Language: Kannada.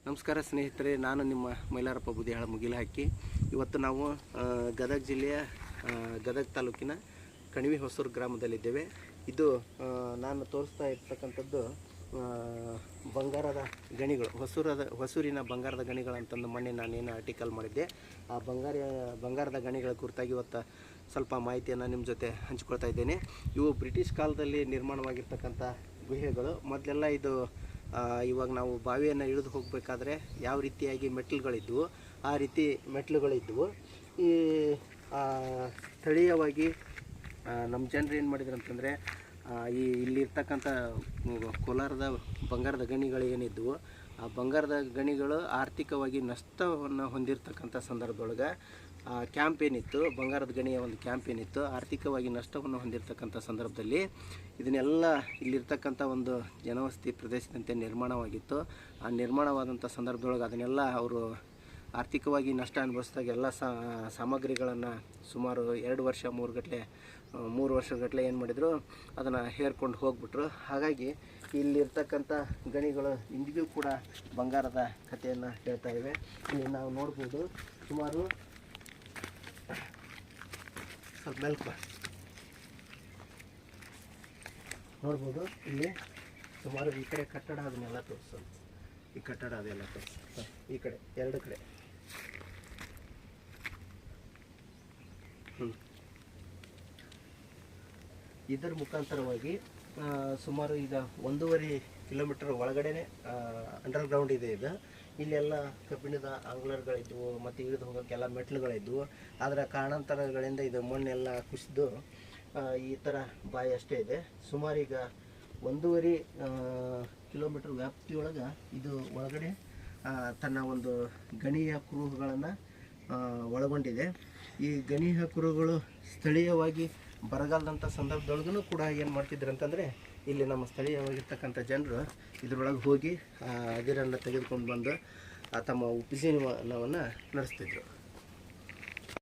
ನಮಸ್ಕಾರ ಸ್ನೇಹಿತರೆ, ನಾನು ನಿಮ್ಮ ಮೈಲಾರಪ್ಪ ಬುದಿಹಾಳ ಮುಗಿಲಹಕ್ಕಿ. ಇವತ್ತು ನಾವು ಗದಗ ಜಿಲ್ಲೆಯ ಗದಗ ತಾಲೂಕಿನ ಕಣಿವೆ ಹೊಸೂರು ಗ್ರಾಮದಲ್ಲಿದ್ದೇವೆ. ಇದು ನಾನು ತೋರಿಸ್ತಾ ಇರ್ತಕ್ಕಂಥದ್ದು ಬಂಗಾರದ ಗಣಿಗಳು, ಹೊಸೂರಿನ ಬಂಗಾರದ ಗಣಿಗಳು ಅಂತಂದು ಮೊನ್ನೆ ನಾನೇನು ಆರ್ಟಿಕಲ್ ಮಾಡಿದ್ದೆ. ಆ ಬಂಗಾರದ ಗಣಿಗಳ ಕುರಿತಾಗಿ ಇವತ್ತು ಸ್ವಲ್ಪ ಮಾಹಿತಿಯನ್ನು ನಿಮ್ಮ ಜೊತೆ ಹಂಚಿಕೊಳ್ತಾ ಇದ್ದೇನೆ. ಇವು ಬ್ರಿಟಿಷ್ ಕಾಲದಲ್ಲಿ ನಿರ್ಮಾಣವಾಗಿರ್ತಕ್ಕಂಥ ಗುಹೆಗಳು. ಮೊದಲೆಲ್ಲ ಇದು ಇವಾಗ ನಾವು ಬಾವಿಯನ್ನು ಇಳಿದು ಹೋಗಬೇಕಾದ್ರೆ ಯಾವ ರೀತಿಯಾಗಿ ಮೆಟ್ಲುಗಳಿದ್ವು ಆ ರೀತಿ ಮೆಟ್ಲುಗಳಿದ್ವು. ಈ ಸ್ಥಳೀಯವಾಗಿ ನಮ್ಮ ಜನರು ಏನು ಮಾಡಿದ್ರು ಅಂತಂದರೆ, ಇಲ್ಲಿರ್ತಕ್ಕಂಥ ಕೋಲಾರದ ಬಂಗಾರದ ಗಣಿಗಳು ಏನಿದ್ವು, ಆ ಬಂಗಾರದ ಗಣಿಗಳು ಆರ್ಥಿಕವಾಗಿ ನಷ್ಟವನ್ನು ಹೊಂದಿರತಕ್ಕಂಥ ಸಂದರ್ಭದೊಳಗೆ ಕ್ಯಾಂಪ್ ಏನಿತ್ತು, ಬಂಗಾರದ ಗಣಿಯ ಒಂದು ಕ್ಯಾಂಪ್ ಏನಿತ್ತು, ಆರ್ಥಿಕವಾಗಿ ನಷ್ಟವನ್ನು ಹೊಂದಿರತಕ್ಕಂಥ ಸಂದರ್ಭದಲ್ಲಿ ಇದನ್ನೆಲ್ಲ ಇಲ್ಲಿರ್ತಕ್ಕಂಥ ಒಂದು ಜನವಸತಿ ಪ್ರದೇಶದಂತೆ ನಿರ್ಮಾಣವಾಗಿತ್ತು. ಆ ನಿರ್ಮಾಣವಾದಂಥ ಸಂದರ್ಭದೊಳಗೆ ಅದನ್ನೆಲ್ಲ ಅವರು ಆರ್ಥಿಕವಾಗಿ ನಷ್ಟ ಅನುಭವಿಸಿದಾಗ ಎಲ್ಲ ಸಾಮಗ್ರಿಗಳನ್ನು ಸುಮಾರು 2 ವರ್ಷ 3 ವರ್ಷಗಟ್ಟಲೆ ಏನು ಮಾಡಿದರು, ಅದನ್ನು ಹೇರ್ಕೊಂಡು ಹೋಗ್ಬಿಟ್ರು. ಹಾಗಾಗಿ ಇಲ್ಲಿರ್ತಕ್ಕಂಥ ಗಣಿಗಳು ಇಂದಿಗೂ ಕೂಡ ಬಂಗಾರದ ಕಥೆಯನ್ನು ಹೇಳ್ತಾ ಇವೆ. ಇಲ್ಲಿ ನಾವು ನೋಡ್ಬೋದು, ಸುಮಾರು ಸ್ವಲ್ಪ ಮೆಲ್ಕ ನೋಡ್ಬೋದು. ಇಲ್ಲಿ ಸುಮಾರು ಈ ಕಡೆ ಕಟ್ಟಡ ಅದನ್ನೆಲ್ಲ ತೋರಿಸೋದು, ಈ ಕಟ್ಟಡ ಅದೆಲ್ಲ ತೋರಿಸೋದು, ಈ ಕಡೆ 2 ಕಡೆ ಇದರ ಮುಖಾಂತರವಾಗಿ ಸುಮಾರು ಈಗ 1.5 ಕಿಲೋಮೀಟರ್ ಒಳಗಡೆನೆ ಅಂಡರ್ಗ್ರೌಂಡ್ ಇದೆ. ಇದು ಇಲ್ಲೆಲ್ಲ ಕಬ್ಬಿಣದ ಆಂಗ್ಲರ್ಗಳಿದ್ವು ಮತ್ತು ಇಳಿದು ಹೋಗೋಕ್ಕೆಲ್ಲ ಮೆಟ್ಲುಗಳಿದ್ವು. ಅದರ ಕಾರಣಾಂತರಗಳಿಂದ ಇದು ಮಣ್ಣೆಲ್ಲ ಕುಸಿದು ಈ ಥರ ಬಾಯಿ ಅಷ್ಟೇ ಇದೆ. ಸುಮಾರು ಈಗ 1.5 ಕಿಲೋಮೀಟರ್ ವ್ಯಾಪ್ತಿಯೊಳಗೆ ಇದು ಒಳಗಡೆ ತನ್ನ ಒಂದು ಗಣಿಯ ಕುರುಹುಗಳನ್ನು ಒಳಗೊಂಡಿದೆ. ಈ ಗಣಿಯ ಕುರುಹುಗಳು ಸ್ಥಳೀಯವಾಗಿ ಬರಗಾಲದಂಥ ಸಂದರ್ಭದೊಳಗೂ ಕೂಡ ಏನು ಮಾಡ್ತಿದ್ರು ಅಂತಂದರೆ, ಇಲ್ಲಿ ನಮ್ಮ ಸ್ಥಳೀಯವಾಗಿರ್ತಕ್ಕಂಥ ಜನರು ಇದರೊಳಗೆ ಹೋಗಿ ಅದಿರನ್ನು ತೆಗೆದುಕೊಂಡು ಬಂದು ತಮ್ಮ ಉಪಜೀವನವನ್ನು ನಡೆಸ್ತಿದ್ರು.